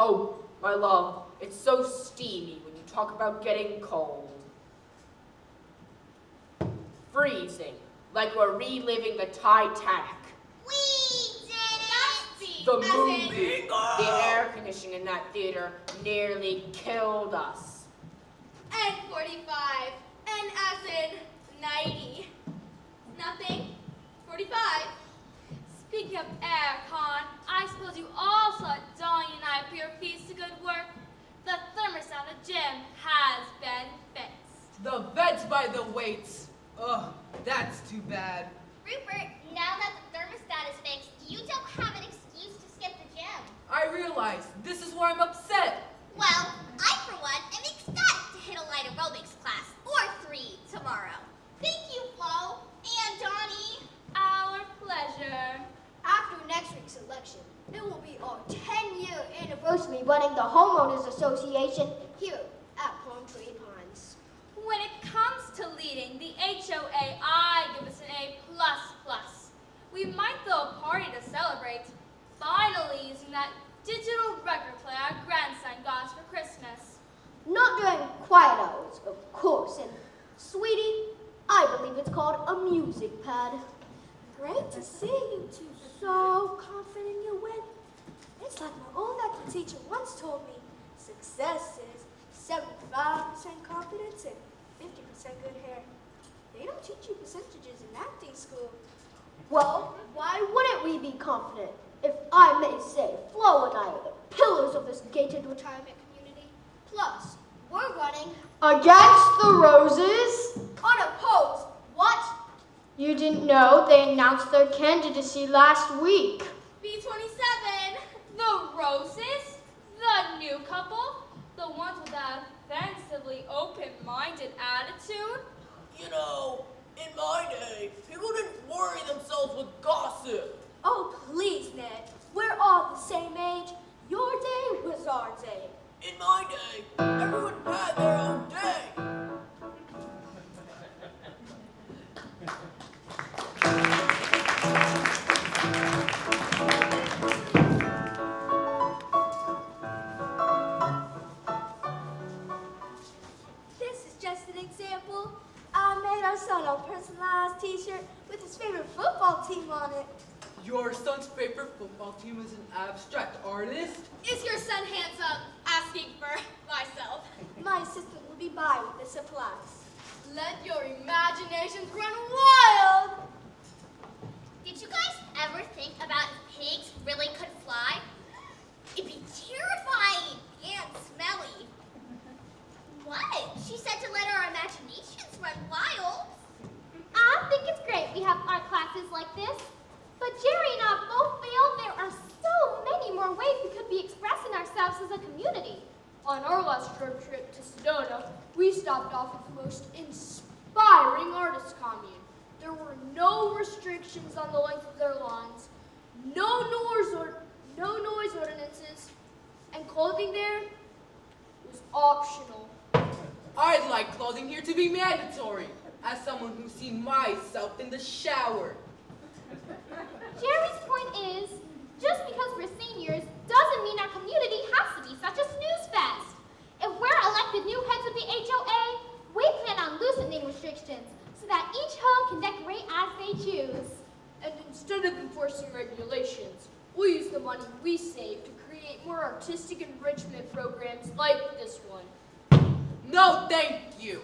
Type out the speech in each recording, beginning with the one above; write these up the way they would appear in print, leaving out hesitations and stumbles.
Oh, my love, it's so steamy when you talk about getting cold. Freezing, like we're reliving the Titanic. We did it! The movie, the air conditioning in that theater nearly killed us. And 45, and as in 90. Nothing? 45? Speaking of aircon, I suppose you all saw Donnie and I put your feet to good work. The thermostat at the gym has been fixed. The vents by the weights. Ugh, that's too bad. Rupert, now that the thermostat is fixed, you don't have an excuse to skip the gym. I realize this is why I'm upset. Well, I for one am ecstatic to hit a light aerobics class, or 3 tomorrow. Thank you, Flo, and Donnie. Our pleasure. After next week's election, it will be our 10-year anniversary running the Homeowners Association here at Palm Tree Pines. When it comes to leading the HOA, I give us an A++. We might throw a party to celebrate, finally using that digital record player our grandson got us for Christmas. Not during quiet hours, of course, and sweetie, I believe it's called a music pad. Great to see you two so confident you'll win. It's like my old acting teacher once told me, success is 75% confidence and 50% good hair. They don't teach you percentages in acting school. Well, why wouldn't we be confident? If I may say, Flo and I are the pillars of this gated retirement community. Plus, we're running against the Roses. unopposed. What? You didn't know they announced their candidacy last week. B27, the Roses, the new couple, the ones with that offensively open-minded attitude. You know, in my day, people didn't worry themselves with gossip. Oh, please, Ned. We're all the same age. Your day was our day. In my day, everyone had their own day. This is just an example. I made our son a personalized t-shirt with his favorite football team on it. Your son's favorite football team is an abstract artist? Is your son handsome? Asking for myself. My assistant will be by with the supplies. Let your imaginations run wild! Did you guys ever think about if pigs really could fly? It'd be terrifying and smelly. What? She said to let our imaginations run wild. I think it's great we have art classes like this. But Jerry and I both feel there are so many more ways we could be expressing ourselves as a community. On our last road trip to Sedona, we stopped off at the most inspiring artist commune. There were no restrictions on the length of their lawns, no noise ordinances, and clothing there was optional. I'd like clothing here to be mandatory, as someone who's seen myself in the shower. Jerry's point is, just because we're seniors doesn't mean our community has to be such a snooze fest. If we're elected new heads of the HOA, we plan on loosening restrictions so that each home can decorate as they choose. And instead of enforcing regulations, we'll use the money we save to create more artistic enrichment programs like this one. No, thank you.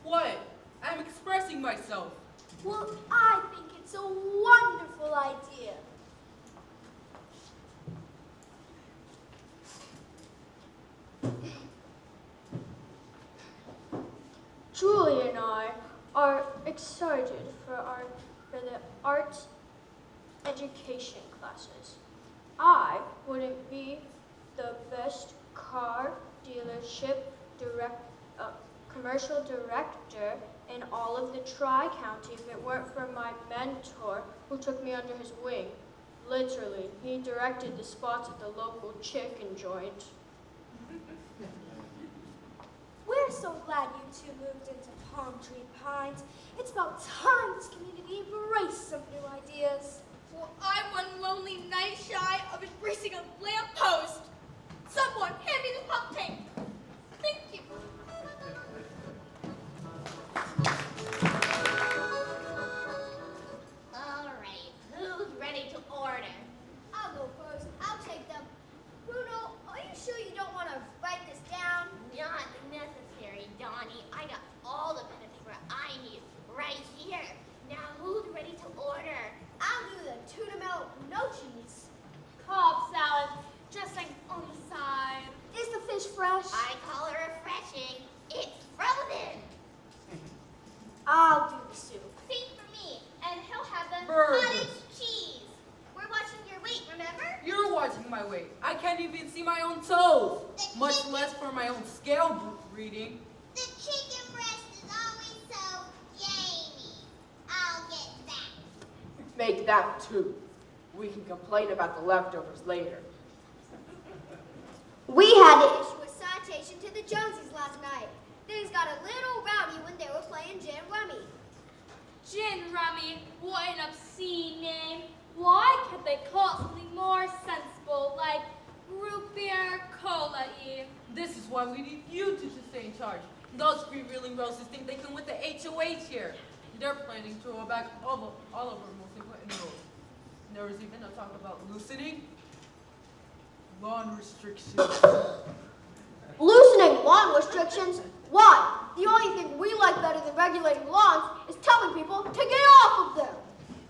What? I'm expressing myself. Well, I think it's a wonderful idea. Julie and I are excited for the art education classes. I wouldn't be the best car dealership commercial director in all of the Tri-County if it weren't for my mentor who took me under his wing. Literally, he directed the spots at the local chicken joint. We're so glad you two moved into Palm Tree Pines. It's about time this community embraced some new ideas. Well, I'm one lonely night shy of embracing a lamppost. Someone hand me the pop tape. Thank you. All right, who's ready to order? I'll go first. I'll take them. Bruno, are you sure you don't want to write this down? Not necessary, Donnie. I got all the minutes I need right here. Now, who's ready to order? I'll do the tuna melt, no cheese. Cobb salad, dressing on the side. Is the fish fresh? I call it refreshing. It's frozen. I'll do the soup. Same for me. And he'll have the Burger. cottage cheese. We're watching your weight, remember? You're watching my weight. I can't even see my own toes, The much chicken- less for my own scale reading. The chicken breast is always so gamey. I'll get that. Make that too. We can complain about the leftovers later. We had to issue a citation to the Joneses last night. Things got a little rowdy when they were playing gin rummy. Gin rummy, what an obscene name. Why can't they call it something more sensible, like root beer cola-y? This is why we need you two to stay in charge. Those freewheeling roses think they can win the HOH here. They're planning to roll back all of our most important rules. There was even a talk about loosening lawn restrictions. Loosening lawn restrictions? Why? The only thing we like better than regulating lawns is telling people to get off of them.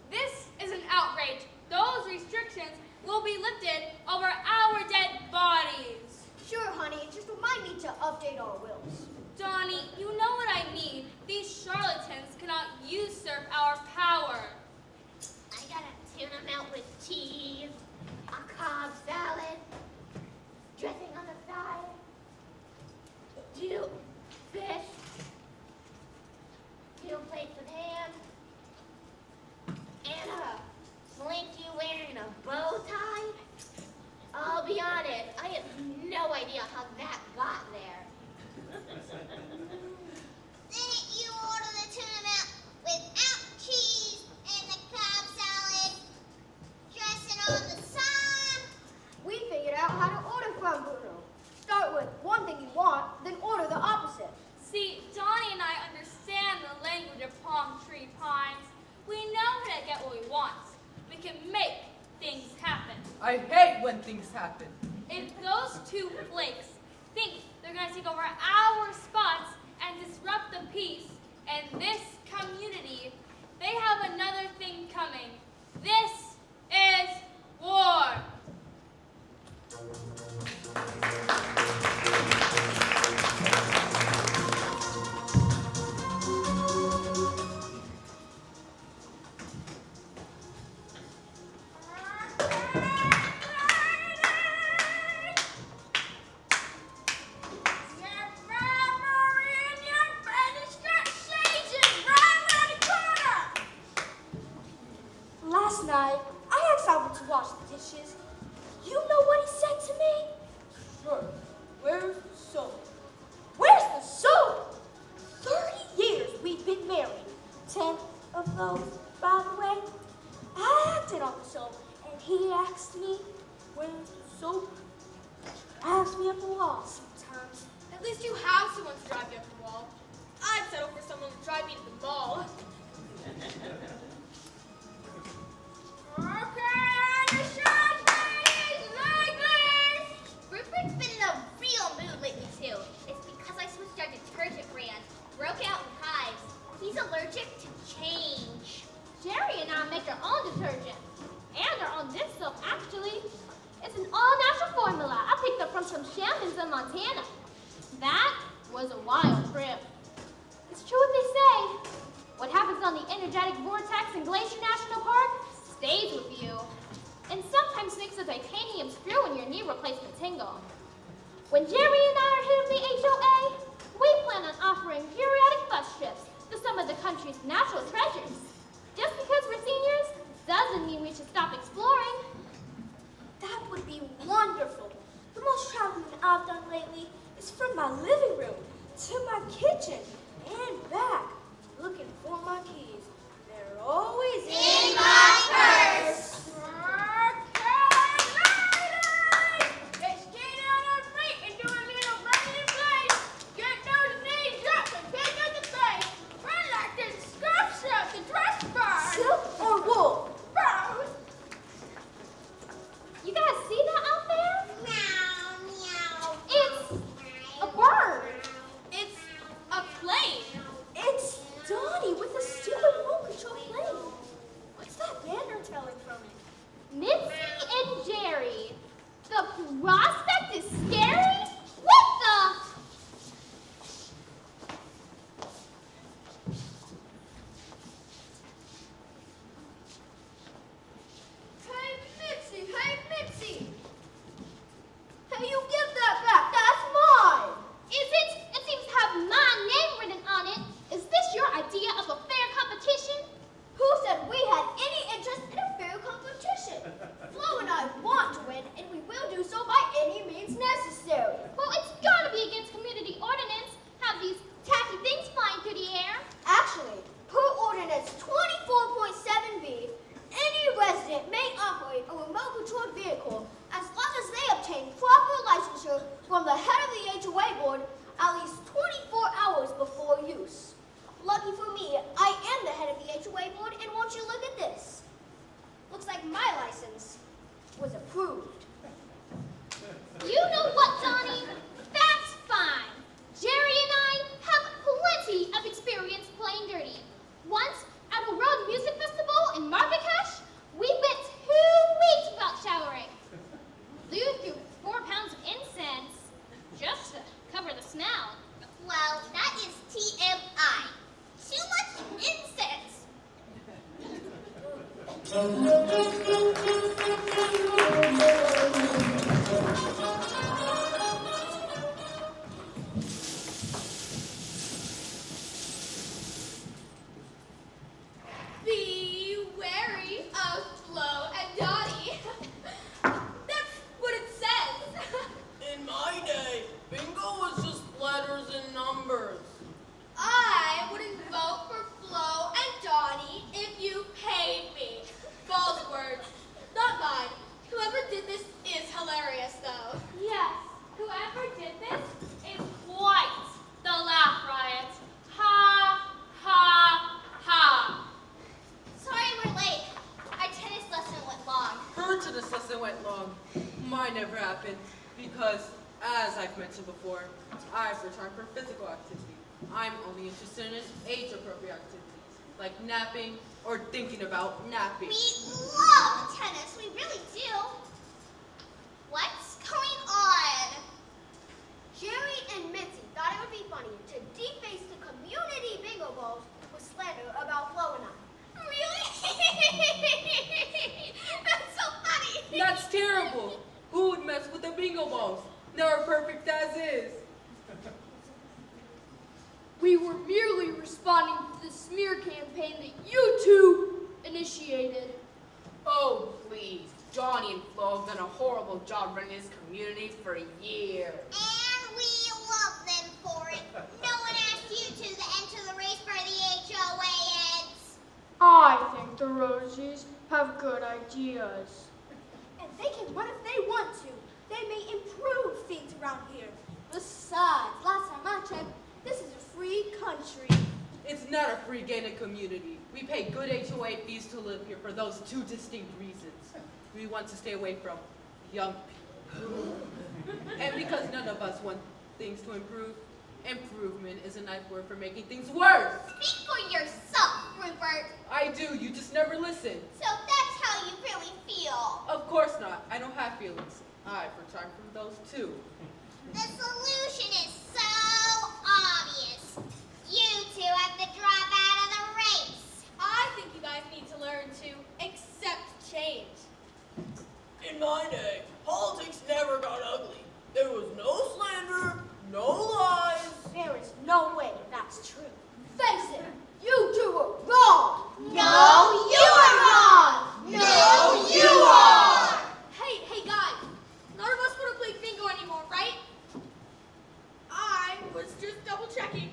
This is an outrage. Those restrictions will be lifted over our dead bodies. Sure, honey, just remind me to update our wills. Donnie, you know what I mean. These charlatans cannot usurp our power. I got a tuna melt with cheese, a Cobb salad, dressing on the side, 2 fish, 2 plates of ham, and a slinky wearing a bow tie. I'll be honest, I have no idea how that got there. Didn't you order the tuna melt without cheese and the Cobb salad, dressing on the side? We figured out how to order from Bruno. Start with one thing you want, then order the opposite. See, Donnie and I understand the language of palm tree pines. We know how to get what we want. We can make things happen. I hate when things happen. If those 2 flakes think they're going to take over our spots and disrupt the peace in this community, they have another thing coming. This is war. Last night, I asked Albert to wash the dishes. You know what he said to me? Sure. Where's the soap? Where's the soap? 30 years we've been married. 10 of those, by the way, I acted on the soap. And he asked me, where's the soap? Asked me up the wall. Sometimes. At least you have someone to drive you up the wall. I'd settle for someone to drive me to the mall. Rupert's been in a real mood lately, too. It's because I switched our detergent brand. Broke out in hives. He's allergic to change. was a wild trip. It's true what they say. What happens on the energetic vortex in Glacier National Park stays with you. And sometimes makes a titanium screw in your knee replacement tingle. When Jerry and I are head of the HOA, we plan on offering periodic bus trips to some of the country's natural treasures. Just because we're seniors doesn't mean we should stop exploring. That would be wonderful. The most traveling I've done lately is from my living room to my kitchen and back, looking for my keys. They're always In my purse. Let's get on our feet and do a little running in place. Get those knees up and pick up the face. Run like this scuffs up the dress bar. silk or wool. Both. You guys see that out there? Meow, meow. It's a bird. It's a plane. It's Donnie with a stupid remote control plane. What's that banner telling from it? Mitzi and Jerry. The prospect is scary? What the? Hey, Mitzi. Hey, Mitzi. Hey, you give that back. That's mine. Is it? It seems to have my name written on it. Is this your idea of a fair competition? Who said we had any interest in a fair competition? Flo and I want to win, and we will do so by any means necessary. Well, it's gotta be against community ordinance. Have these tacky things flying through the air. Actually, per ordinance 24.7b, any resident may operate a remote-controlled vehicle as long as they obtain proper licensure from the head of the HOA board at least 24 hours before use. Lucky for me, I am the head of the HOA board, and won't you look at this? Looks like my license was approved. You know what, Donnie? That's fine. Jerry and I have plenty of experience playing dirty. Once, at a road music festival in Marrakesh, we went 2 weeks without showering. Lou threw 4 pounds of incense just to cover the smell. Well, that is TMI. Too much incense. Be wary of Flo and Dottie. That's what it says. In my day, bingo was just letters and numbers. I wouldn't vote for Flo and Dottie if you paid me. Ball's words, not mine. Whoever did this is hilarious, though. Yes, whoever did this is quite the laugh riot. Ha, ha, ha. Sorry we're late. Our tennis lesson went long. Her tennis lesson went long. Mine never happened because, as I've mentioned before, I've returned for physical activity. I'm only interested in age-appropriate activities, like napping or thinking about napping. We love tennis. We really do. What's going on? Jerry and Mitzi thought it would be funny to deface the community bingo balls with slander about Flo and I. Really? That's so funny. That's terrible. Who would mess with the bingo balls? They're perfect as is. We were merely responding to the smear campaign that you two initiated. Oh, please. Johnny and Flo have done a horrible job running this community for years. And we love them for it. No one asked you to enter the race for the HOA ends. I think the Rosies have good ideas. And they can run if they want to. They may improve things around here. Besides, last time I checked, this is a free country. It's not a free gated community. We pay good HOA fees to live here for those 2 distinct reasons. We want to stay away from young people. And because none of us want things to improve, improvement is a nice word for making things worse. Speak for yourself, Rupert. I do, you just never listen. So that's how you really feel. Of course not. I don't have feelings. I've retired from those too. The solution is so You two have to drop out of the race. I think you guys need to learn to accept change. In my day, politics never got ugly. There was no slander, no lies. There is no way that's true. Face it, you two were wrong. No, you are wrong. No, you are. Hey guys, none of us want to play bingo anymore, right? I was just double checking.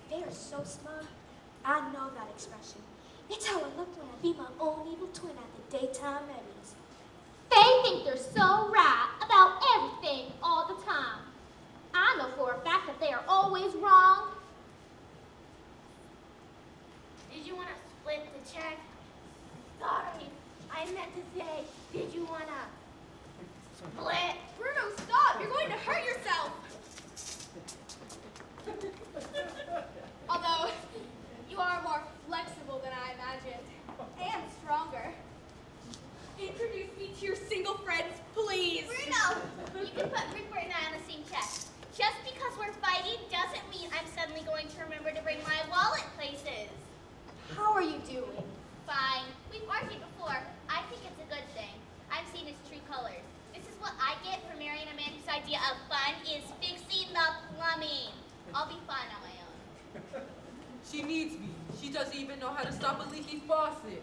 They are so smart. I know that expression. It's how I looked when I beat my own evil twin at the daytime Emmys. They think they're so right about everything all the time. I know for a fact that they are always wrong. Did you want to split the check? Sorry, I meant to say, did you want to split? Bruno, stop! You're going to hurt yourself! Although, you are more flexible than I imagined. And stronger. Introduce me to your single friends, please. Bruno, you can put Rupert and I on the same check. Just because we're fighting doesn't mean I'm suddenly going to remember to bring my wallet places. How are you doing? Fine. We've argued before. I think it's a good thing. I'm seeing his true colors. This is what I get for marrying a man whose idea of fun is fixing the plumbing. I'll be fine on my own. She needs me. She doesn't even know how to stop a leaky faucet.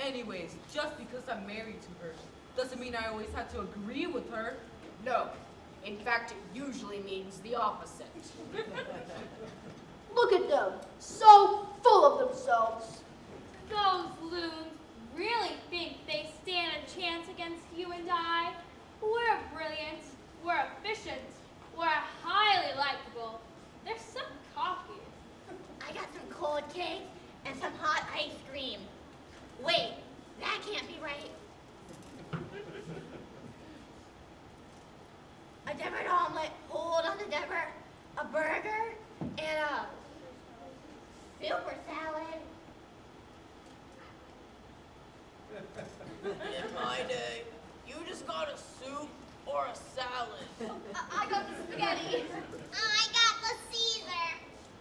Anyways, just because I'm married to her doesn't mean I always have to agree with her. No. In fact, it usually means the opposite. Look at them, so full of themselves. Those loons really think they stand a chance against you and I. We're brilliant, we're efficient, we're highly likable. There's some coffee. I got some cold cake and some hot ice cream. Wait, that can't be right. A deviled omelet, hold on the Deborah, a burger, and a super salad. In my day, you just got a soup or a salad. I got the spaghetti. I got the Caesar.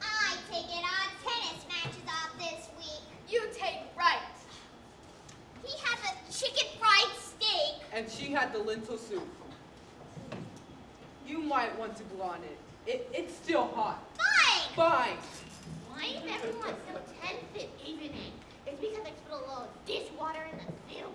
I take it on tennis matches off this week. You take right. He has a chicken fried steak. And she had the lentil soup. You might want to go on it. It's still hot. Fine. Fine. Why is everyone so tense this evening? It's because I put a little dishwater in the soup.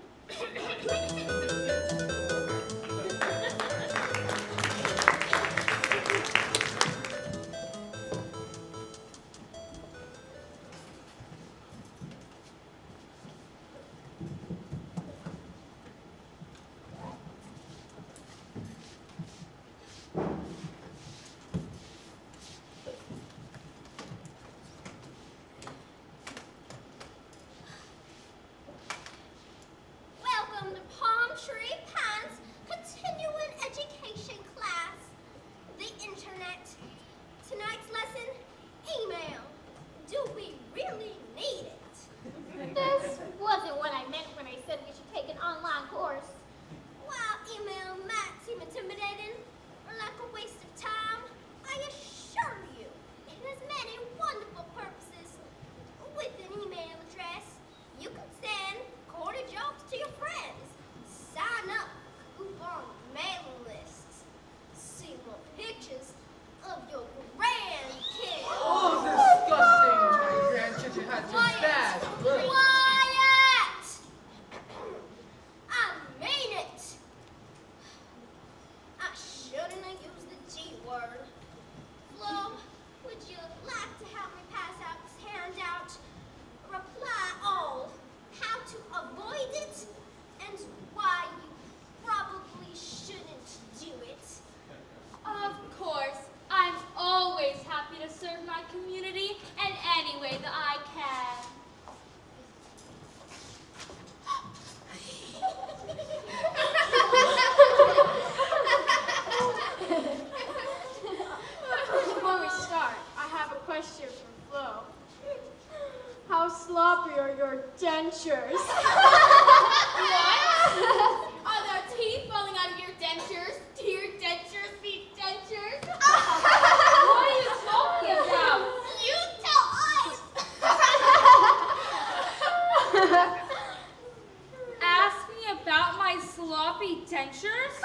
my sloppy dentures?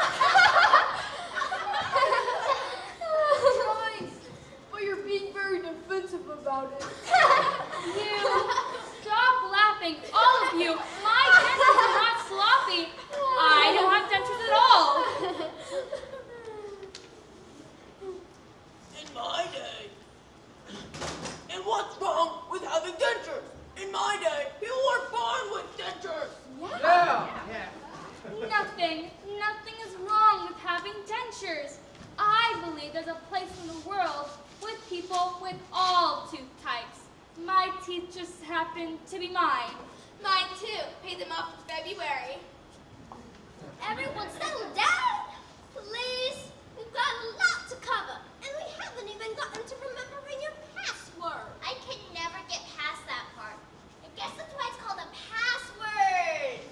Nice, but you're being very defensive about it. You stop laughing, all of you. My dentures are not sloppy. I don't have dentures at all. In my day. And what's wrong with having dentures? In my day, people were born with dentures. Yeah. Nothing is wrong with having dentures. I believe there's a place in the world with people with all tooth types. My teeth just happen to be mine. Mine too. Pay them off in February. Everyone settle down, please. We've got a lot to cover, and we haven't even gotten to remembering your password. I can never get past that part. I guess that's why it's called a password.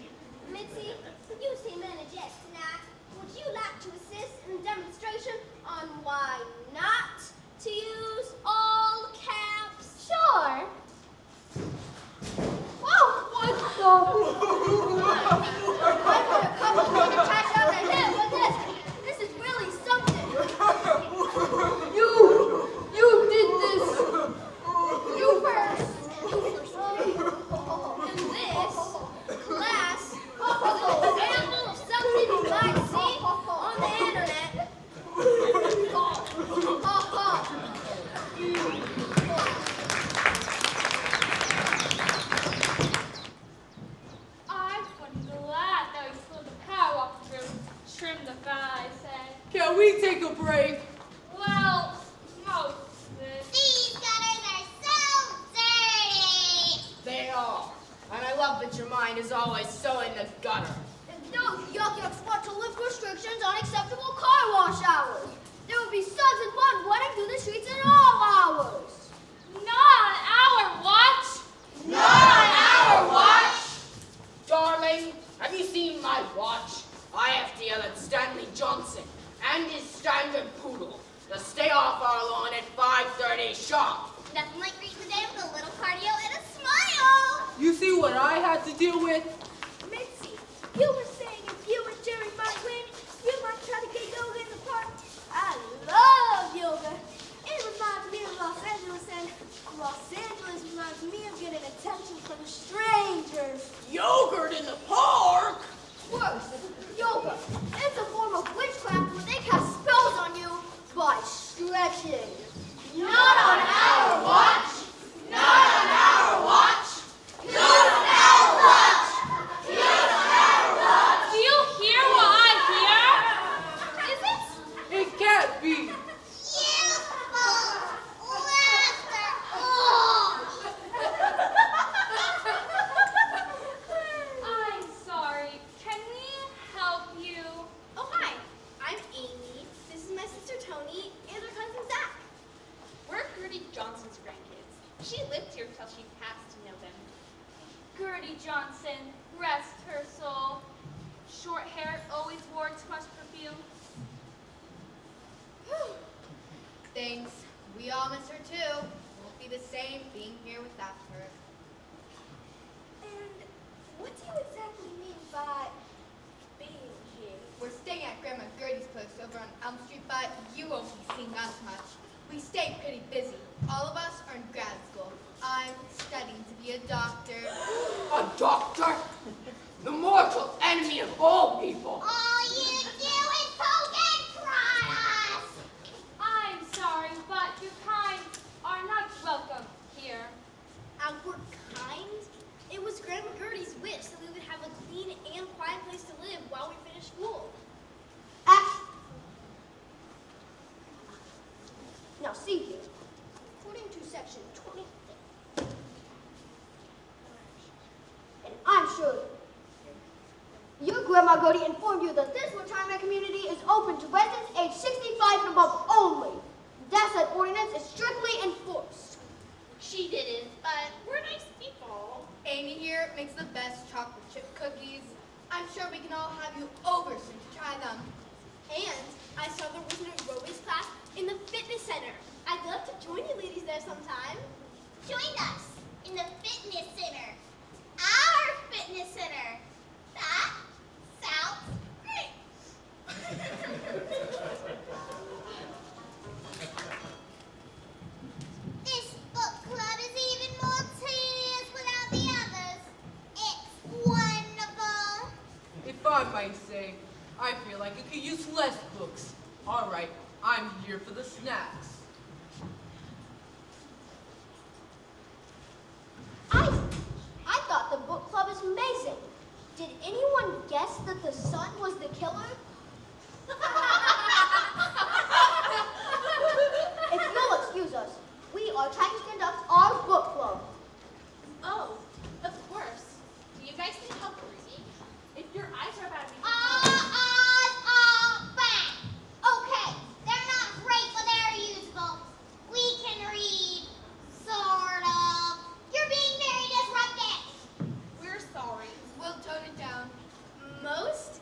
Mitzi, you seem energetic tonight. Would you like to assist in the demonstration on why not to use all caps? Sure. Whoa, what the? I put a couple of attacks on my head with this. This is really something. You did this. You first. And this class is an example of something you might see on the internet. I'm glad that we slowed the power off the room, trimmed the fat, I said. Can we take a break? Well, most of it. These gutters are so dirty. They are. And I love that your mind is always so in the gutter. And those yuck-yucks want to lift restrictions on acceptable car wash hours. There will be sons and blood running through the streets at all hours. Not on our watch. Darling, have you seen my watch? I have to yell at Stanley Johnson and his standard poodle to stay off our lawn at 5:30 sharp. Nothing like greeting the day with a little cardio and a smile. You see what I had to deal with? Mitzi, you were saying if you and Jerry might win, you might try to get yoga in the park. I love yoga. It reminds me of Los Angeles, and Los Angeles reminds me of getting attention from strangers. Yogurt in the park? Worse, yoga. It's a form of witchcraft where they cast spells on you by stretching. Not on our watch. Not on our watch. Not on our watch. Not on our watch. Do you hear what I hear? Is it? It can't be. I'm sorry. Can we help you? Oh, hi. I'm Amy. This is my sister Tony and her cousin Zach. We're Gertie Johnson's grandkids. She lived here till she passed to know them. Gertie Johnson, rest her soul. Short hair, always wore too much perfume. Thanks. We all miss her too. Won't be the same being here without her. And what do you exactly mean by being here? We're staying at Grandma Gertie's place over on Elm Street, but you won't be seeing us much. We stay pretty busy. All of us are in grad school. I'm studying to be a doctor. A doctor? The mortal enemy of all people. All you do is poke and prod us. I'm sorry, but your kind are not welcome here. Our kind? It was Grandma Gertie's wish that we would have a clean and quiet place to live while we finish school. Now see here. According to section 20, and I'm sure your Grandma Gertie informed you that this retirement community is open to residents age 65 and above only. That said ordinance is strictly enforced. She didn't, but we're nice people. Amy here makes the best chocolate chip cookies. I'm sure we can all have you over soon to try them. And I saw there was an aerobics class in the fitness center. I'd love to join you ladies there sometime. Join us in the fitness center. Our fitness center. That sounds say, I feel like it could use less books. All right, I'm here for the snacks. I thought the book club is amazing. Did anyone guess that the sun was the killer? If you'll excuse us, we are trying to conduct our book club. Oh, of course. Do you guys need help reading? If your eyes are about to be Bang! Okay, they're not great, but they're useful. We can read, sort of. You're being very disruptive. we're sorry. We'll tone it down. Most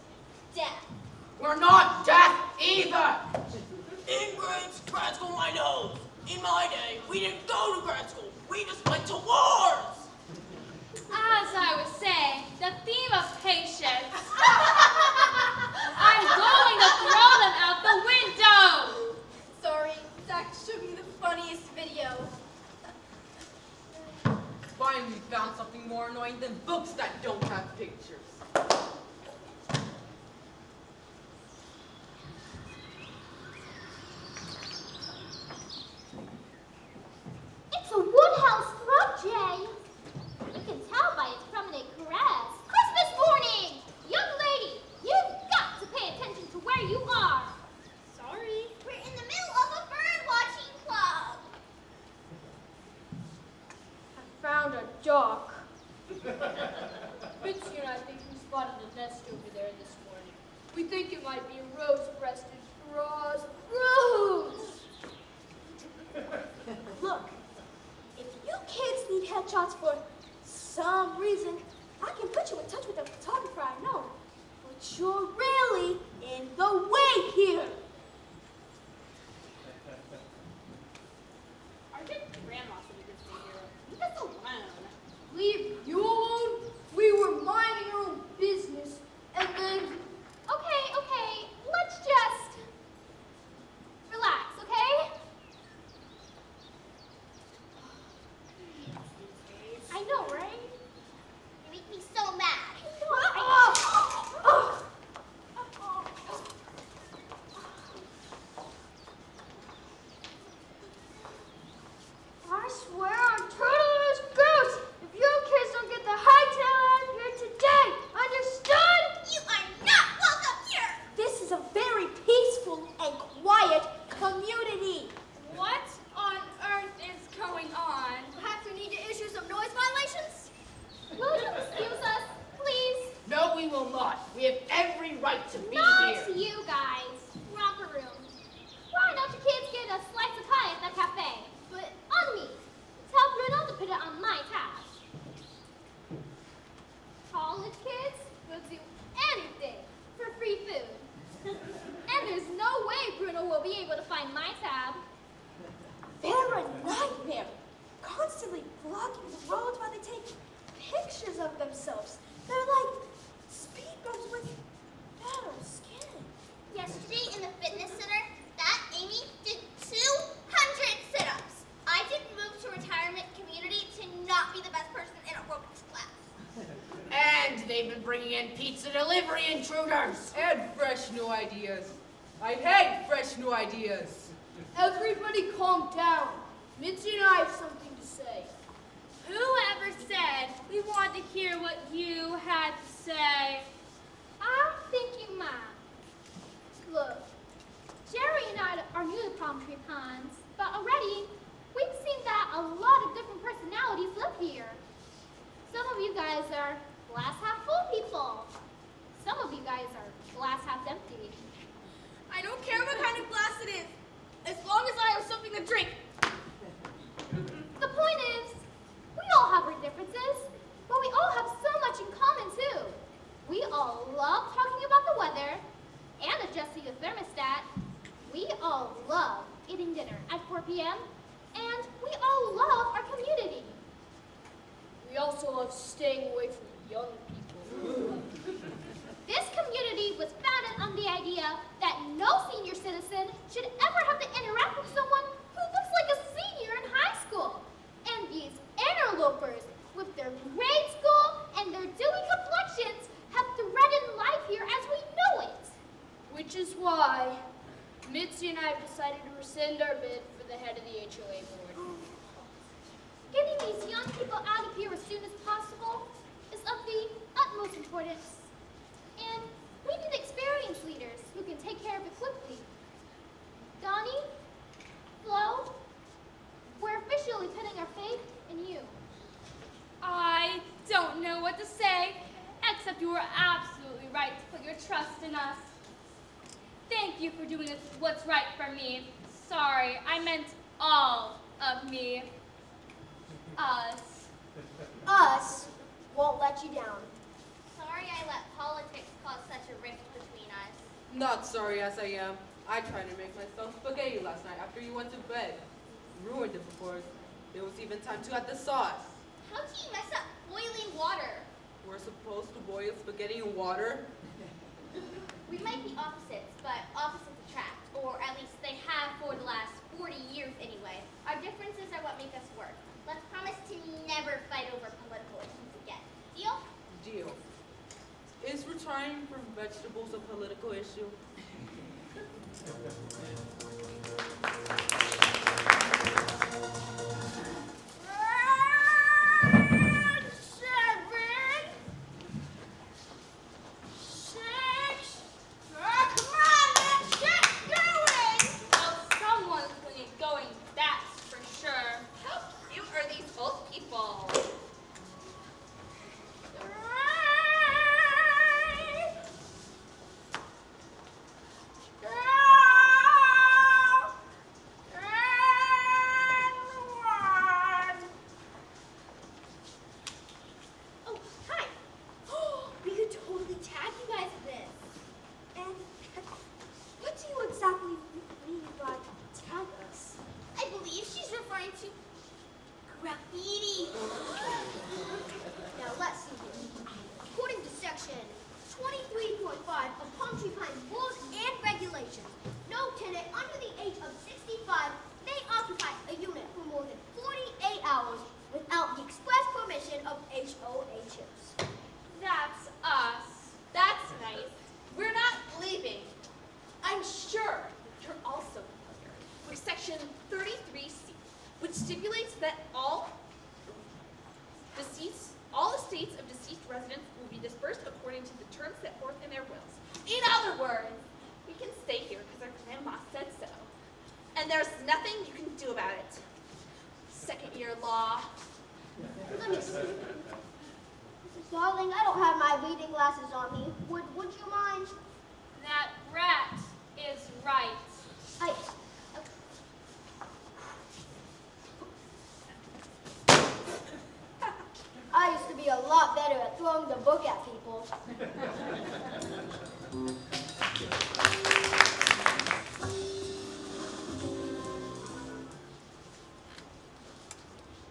deaf. We're not deaf either. In grad school, my nose. In my day, we didn't go to grad school. We just went to wars. As I was saying, the theme of patience. I'm going to throw them out the window. Sorry, Zach showed me the funniest video. Finally found something more annoying than books that don't have pictures. It's a woodhouse throat, Jay. You can tell by its prominent crest. Christmas morning! Young lady, you've got to pay attention to where you are. Sorry. We're in the middle of a bird watching club. I found a duck. Bitsy and I think we spotted a nest over there this morning. We think it might be a rose-breasted rose. Look, if you kids need headshots for some reason, I can put you in touch with a photographer I know. But you're really in the way here. Our good grandma said it this way here. Leave us alone. Leave you alone? We were minding our own business, and then Okay, let's just relax, okay? I know, right? You make me so mad. I swear on Turtle's Goose, if you kids don't get the hightail out of here today, understood? You are not welcome here. This is a very peaceful and quiet community. What on earth is going on? Perhaps we need to issue some noise violations? Will you excuse us, please? No, we will not. We have every right to be Not here. you guys. Romper room. Why don't you kids get a slice of pie at the cafe? But on me. Tell Bruno to put it on my tab. College kids will do anything for free food. And there's no way Bruno will be able to find my tab. They're a nightmare, constantly blocking the roads while they take pictures of themselves. They're like speed bumps with better skin. Yesterday in the fitness center, that Amy did 200 sit-ups. I didn't move to retirement community to not be the best person in aerobics class. And they've been bringing in pizza delivery intruders. And fresh new ideas. I hate fresh new ideas. Everybody calm down. Mitzi and I have something to say. Whoever said we wanted to hear what you had to say? I'm thinking, Mom. Look, Jerry and I are new to Palm Tree Ponds, but already we've seen that a lot of different personalities live here. Some of you guys are glass half full people. Some of you guys are glass half empty. I don't care what kind of glass it is, as long as I have something to drink. The point is, we all have our differences, but we all have so much in common too. We all love talking about the weather and adjusting the thermostat. We all love eating dinner at 4 p.m. and we all love our community. We also love staying away from young people. This community was founded on the idea that no senior citizen should ever have to interact with someone who looks like a senior in high school. And these interlopers, with their grade school and their dewy complexions, have threatened life here as we is why Mitzi and I have decided to rescind our bid for the head of the HOA board. Getting these young people out of here as soon as possible is of the utmost importance. And we need experienced leaders who can take care of it quickly. Donnie, Flo, we're officially putting our faith in you. I don't know what to say, except you were absolutely right to put your trust in us. Thank you for doing what's right for me. Sorry, I meant all of me. Us. Us won't let you down. Sorry I let politics cause such a rift between us. Not sorry as I am. I tried to make myself spaghetti last night after you went to bed. Ruined it, of course. There was even time to add the sauce. How do you mess up boiling water? We're supposed to boil spaghetti in water? We might be opposites, but opposites attract, or at least they have for the last 40 years anyway. Our differences are what make us work. Let's promise to never fight over political issues again. Deal? Deal. Is retiring from vegetables a political issue? Well, someone's going to get going, that's for sure. How cute are these old people? Oh, hi. We could totally tag you guys in this. And what do you exactly mean by tag us? I believe she's referring to graffiti. Now let's see here. According to section 23.5 of Palm Tree Pines rules and regulations, no tenant under the age of 65 may occupy a unit for more than 48 hours without the express permission of HOHs. That's us. That's nice. We're not leaving. I'm sure you're also familiar with section 33C, which stipulates that all estates of deceased residents will be dispersed according to the terms set forth in their wills. In other words, we can stay here because our grandma said so. And there's nothing you can do about it. Second year law. Let me see. Darling, I don't have my reading glasses on me. Would you mind? That rat is right. I used to be a lot better at throwing the book at people.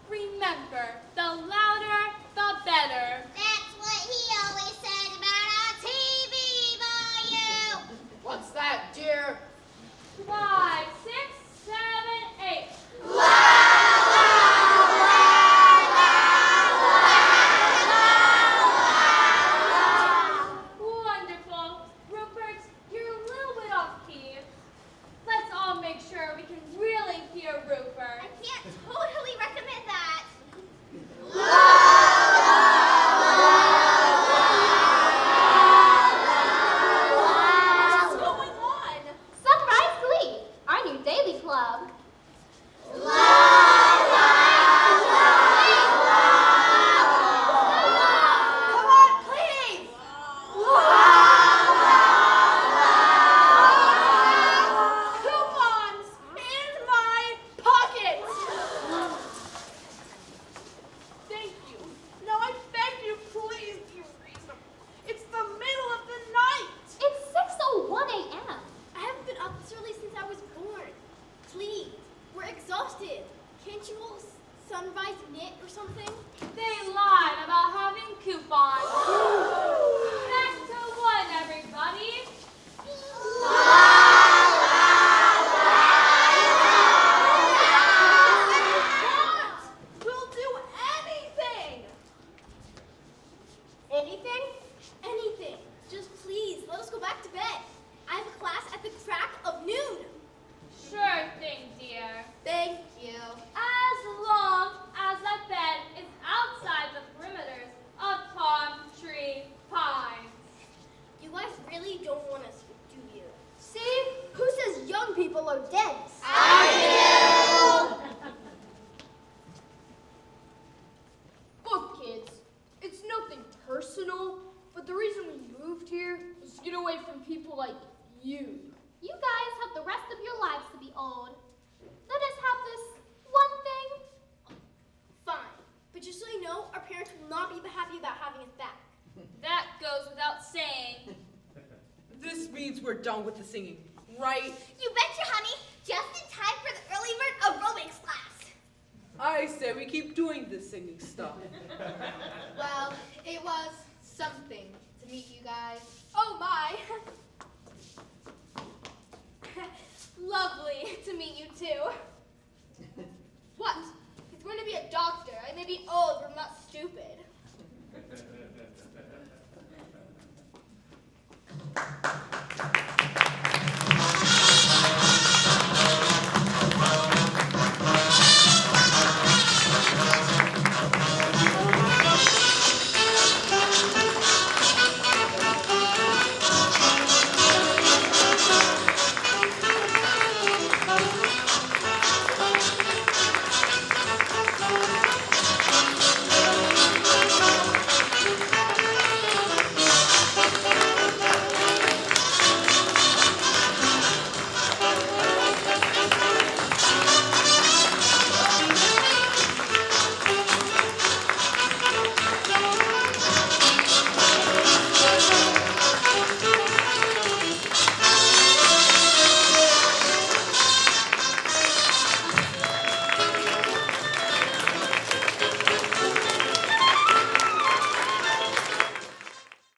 Remember, the louder, the better. That's what he always said about our TV volume. What's that, dear? 5, 6, 7, 8. get away from people like you. You guys have the rest of your lives to be old. Let us have this one thing. Fine. But just so you know, our parents will not be happy about having us back. That goes without saying. This means we're done with the singing, right? You betcha, honey. Just in time for the early bird aerobics class. I say we keep doing this singing stuff. Well, it was something to meet you guys. Oh my!